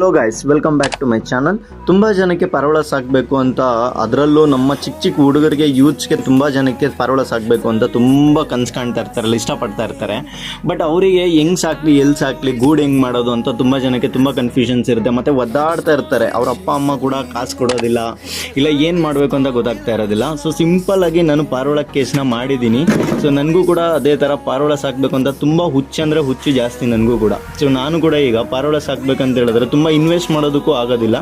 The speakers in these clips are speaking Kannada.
Hello guys, welcome back to my channel. ತುಂಬ ಜನಕ್ಕೆ ಪಾರಿವಾಳ ಸಾಕಬೇಕು ಅಂತ, ಅದರಲ್ಲೂ ನಮ್ಮ ಚಿಕ್ಕ ಚಿಕ್ಕ ಹುಡುಗರಿಗೆ ಯೂತ್ಸ್ಗೆ ತುಂಬ ಜನಕ್ಕೆ ಪಾರಿವಾಳ ಸಾಕಬೇಕು ಅಂತ ತುಂಬ ಕನಸು ಕಾಣ್ತಾ ಇರ್ತಾರಲ್ಲ, ಇಷ್ಟಪಡ್ತಾ ಇರ್ತಾರೆ. ಬಟ್ ಅವರಿಗೆ ಹೆಂಗೆ ಸಾಕಲಿ, ಎಲ್ಲಿ ಸಾಕಲಿ, ಗೂಡು ಹೆಂಗೆ ಮಾಡೋದು ಅಂತ ತುಂಬ ಜನಕ್ಕೆ ತುಂಬ ಕನ್ಫ್ಯೂಷನ್ಸ್ ಇರುತ್ತೆ. ಮತ್ತು ಒದ್ದಾಡ್ತಾ ಇರ್ತಾರೆ. ಅವ್ರ ಅಪ್ಪ ಅಮ್ಮ ಕೂಡ ಕಾಸು ಕೊಡೋದಿಲ್ಲ, ಇಲ್ಲ ಏನು ಮಾಡಬೇಕು ಅಂತ ಗೊತ್ತಾಗ್ತಾ ಇರೋದಿಲ್ಲ. ಸೊ ಸಿಂಪಲ್ಲಾಗಿ ನಾನು ಪಾರಿವಾಳ ಕೇಸ್ನ ಮಾಡಿದ್ದೀನಿ. ಸೊ ನನಗೂ ಕೂಡ ಅದೇ ಥರ ಪಾರಿವಾಳ ಸಾಕಬೇಕು ಅಂತ ತುಂಬ ಹುಚ್ಚು ಜಾಸ್ತಿ ನನಗೂ ಕೂಡ. ಸೊ ನಾನು ಕೂಡ ಈಗ ಪಾರಿವಾಳ ಸಾಕಬೇಕಂತ ಹೇಳಿದ್ರೆ ತುಂಬ ಇನ್ವೆಸ್ಟ್ ಮಾಡೋದಕ್ಕೂ ಆಗೋದಿಲ್ಲ.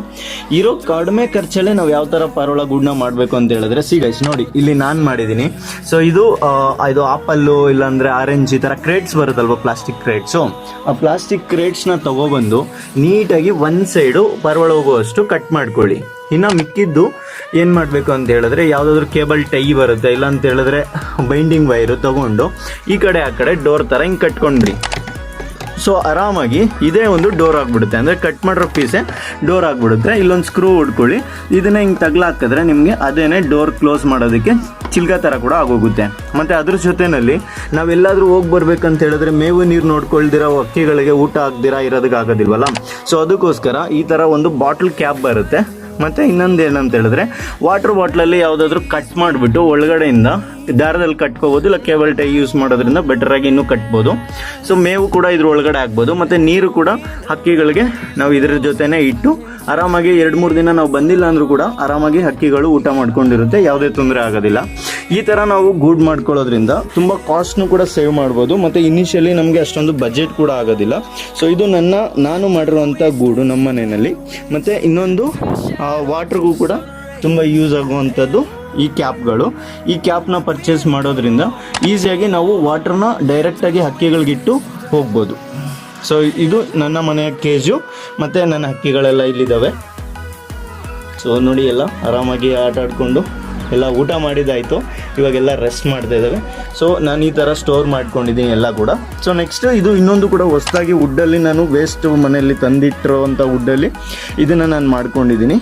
ಇರೋ ಕಡಿಮೆ ಖರ್ಚಲ್ಲೇ ನಾವು ಯಾವ ಥರ ಪಾರಿವಾಳ ಗೂಡನ್ನ ಮಾಡಬೇಕು ಅಂತ ಹೇಳಿದ್ರೆ, ಗೈಸ್ ನೋಡಿ, ಇಲ್ಲಿ ನಾನು ಮಾಡಿದ್ದೀನಿ. ಸೊ ಇದು ಆಪಲ್ಲು ಇಲ್ಲಾಂದರೆ ಆರೆಂಜ್ ಈ ಥರ ಕ್ರೇಟ್ಸ್ ಬರುತ್ತಲ್ವ, ಪ್ಲಾಸ್ಟಿಕ್ ಕ್ರೇಟ್ಸು. ಆ ಪ್ಲಾಸ್ಟಿಕ್ ಕ್ರೇಟ್ಸ್ನ ತೊಗೊಬಂದು ನೀಟಾಗಿ ಒಂದು ಸೈಡು ಪಾರಿವಾಳ ಹೋಗುವಷ್ಟು ಕಟ್ ಮಾಡ್ಕೊಳ್ಳಿ. ಇನ್ನು ಮಿಕ್ಕಿದ್ದು ಏನು ಮಾಡಬೇಕು ಅಂತ ಹೇಳಿದ್ರೆ, ಯಾವುದಾದ್ರೂ ಕೇಬಲ್ ಟೈ ಬರುತ್ತೆ, ಇಲ್ಲ ಅಂತ ಹೇಳಿದ್ರೆ ಬೈಂಡಿಂಗ್ ವೈರು ತೊಗೊಂಡು ಈ ಕಡೆ ಆ ಕಡೆ ಡೋರ್ ಥರ ಹಿಂಗೆ ಕಟ್ಕೊಂಡ್ರಿ. ಸೊ ಆರಾಮಾಗಿ ಇದೇ ಒಂದು ಡೋರ್ ಆಗಿಬಿಡುತ್ತೆ. ಅಂದರೆ ಕಟ್ ಮಾಡಿರೋ ಪೀಸೇ ಡೋರ್ ಆಗಿಬಿಡುತ್ತೆ. ಇಲ್ಲೊಂದು ಸ್ಕ್ರೂ ಹೊಡ್ಕೊಳ್ಳಿ, ಇದನ್ನೇ ಹಿಂಗೆ ತಗ್ಲಾಕಿದ್ರೆ ನಿಮಗೆ ಅದೇನೇ ಡೋರ್ ಕ್ಲೋಸ್ ಮಾಡೋದಕ್ಕೆ ಚಿಲ್ಕ ಥರ ಕೂಡ ಆಗೋಗುತ್ತೆ. ಮತ್ತು ಅದ್ರ ಜೊತೆಯಲ್ಲಿ ನಾವೆಲ್ಲಾದರೂ ಹೋಗಿ ಬರ್ಬೇಕಂತ ಹೇಳಿದ್ರೆ ಮೇವು ನೀರು ನೋಡ್ಕೊಳ್ದಿರೋ ಹಕ್ಕಿಗಳಿಗೆ ಊಟ ಹಾಕ್ದಿರಾ ಇರೋದಕ್ಕೆ ಆಗೋದಿಲ್ವಲ್ಲ. ಸೊ ಅದಕ್ಕೋಸ್ಕರ ಈ ಥರ ಒಂದು ಬಾಟ್ಲ್ ಕ್ಯಾಪ್ ಬರುತ್ತೆ. ಮತ್ತು ಇನ್ನೊಂದು ಏನಂತ ಹೇಳಿದ್ರೆ, ವಾಟರ್ ಬಾಟ್ಲಲ್ಲಿ ಯಾವುದಾದ್ರೂ ಕಟ್ ಮಾಡಿಬಿಟ್ಟು ಒಳಗಡೆಯಿಂದ ದಾರದಲ್ಲಿ ಕಟ್ಕೋಬೋದು, ಇಲ್ಲ ಕೇಬಲ್ ಟೈ ಯೂಸ್ ಮಾಡೋದ್ರಿಂದ ಬೆಟರಾಗಿ ಇನ್ನೂ ಕಟ್ಬೋದು. ಸೊ ಮೇವು ಕೂಡ ಇದ್ರ ಒಳಗಡೆ ಹಾಕ್ಬೋದು. ಮತ್ತು ನೀರು ಕೂಡ ಹಕ್ಕಿಗಳಿಗೆ ನಾವು ಇದ್ರ ಜೊತೆನೇ ಇಟ್ಟು ಆರಾಮಾಗಿ 2-3 ದಿನ ನಾವು ಬಂದಿಲ್ಲ ಅಂದರೂ ಕೂಡ ಆರಾಮಾಗಿ ಹಕ್ಕಿಗಳು ಊಟ ಮಾಡ್ಕೊಂಡಿರುತ್ತೆ, ಯಾವುದೇ ತೊಂದರೆ ಆಗೋದಿಲ್ಲ. ಈ ಥರ ನಾವು ಗೂಡು ಮಾಡ್ಕೊಳ್ಳೋದ್ರಿಂದ ತುಂಬ ಕಾಸ್ಟ್ನು ಕೂಡ ಸೇವ್ ಮಾಡ್ಬೋದು. ಮತ್ತು ಇನಿಷಿಯಲಿ ನಮಗೆ ಅಷ್ಟೊಂದು ಬಜೆಟ್ ಕೂಡ ಆಗೋದಿಲ್ಲ. ಸೊ ಇದು ನಾನು ಮಾಡಿರುವಂಥ ಗೂಡು ನಮ್ಮ ಮನೆಯಲ್ಲಿ. ಮತ್ತು ಇನ್ನೊಂದು ವಾಟ್ರಿಗೂ ಕೂಡ ತುಂಬ ಯೂಸ್ ಆಗುವಂಥದ್ದು ಈ ಕ್ಯಾಪ್ಗಳು. ಈ ಕ್ಯಾಪ್ನ ಪರ್ಚೇಸ್ ಮಾಡೋದ್ರಿಂದ ಈಸಿಯಾಗಿ ನಾವು ವಾಟ್ರನ್ನ ಡೈರೆಕ್ಟಾಗಿ ಹಕ್ಕಿಗಳಿಗಿಟ್ಟು ಹೋಗ್ಬೋದು. ಸೊ ಇದು ನನ್ನ ಮನೆಯ ಕೇಜು, ಮತ್ತು ನನ್ನ ಹಕ್ಕಿಗಳೆಲ್ಲ ಇಲ್ಲಿದ್ದಾವೆ. ಸೊ ನೋಡಿ, ಎಲ್ಲ ಆರಾಮಾಗಿ ಆಟ ಆಡಿಕೊಂಡು ಎಲ್ಲ ಊಟ ಮಾಡಿದ್ದಾಯಿತು. ಇವಾಗೆಲ್ಲ ರೆಸ್ಟ್ ಮಾಡ್ತಾ ಇದ್ದಾವೆ. ಸೊ ನಾನು ಈ ಥರ ಸ್ಟೋರ್ ಮಾಡ್ಕೊಂಡಿದ್ದೀನಿ ಎಲ್ಲ ಕೂಡ. ಸೊ ನೆಕ್ಸ್ಟ್ ಇದು ಇನ್ನೊಂದು ಕೂಡ ಹೊಸದಾಗಿ ವುಡ್ಡಲ್ಲಿ ನಾನು ವೇಸ್ಟ್ ಮನೆಯಲ್ಲಿ ತಂದಿಟ್ಟಿರೋವಂಥ ವುಡ್ಡಲ್ಲಿ ಇದನ್ನು ನಾನು ಮಾಡ್ಕೊಂಡಿದ್ದೀನಿ.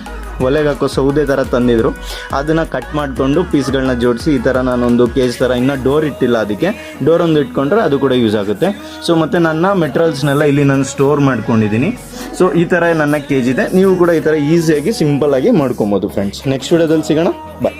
ಒಲೆಗೆ ಹಾಕೋ ಸೌದೆ ಥರ ತಂದಿದ್ರು, ಅದನ್ನು ಕಟ್ ಮಾಡಿಕೊಂಡು ಪೀಸ್ಗಳನ್ನ ಜೋಡಿಸಿ ಈ ಥರ ನಾನೊಂದು ಕೇಜ್ ಥರ, ಇನ್ನೂ ಡೋರ್ ಇಟ್ಟಿಲ್ಲ, ಅದಕ್ಕೆ ಡೋರ್ ಒಂದು ಇಟ್ಕೊಂಡ್ರೆ ಅದು ಕೂಡ ಯೂಸ್ ಆಗುತ್ತೆ. ಸೊ ಮತ್ತು ನನ್ನ ಮೆಟೀರಿಯಲ್ಸ್ನೆಲ್ಲ ಇಲ್ಲಿ ನಾನು ಸ್ಟೋರ್ ಮಾಡ್ಕೊಂಡಿದ್ದೀನಿ. ಸೊ ಈ ಥರ ನನ್ನ ಕೇಜ್ ಇದೆ. ನೀವು ಕೂಡ ಈ ಥರ ಈಸಿಯಾಗಿ ಸಿಂಪಲ್ಲಾಗಿ ಮಾಡ್ಕೊಬೋದು ಫ್ರೆಂಡ್ಸ್. ನೆಕ್ಸ್ಟ್ ವಿಡಿಯೋದಲ್ಲಿ ಸಿಗೋಣ, ಬಾಯ್.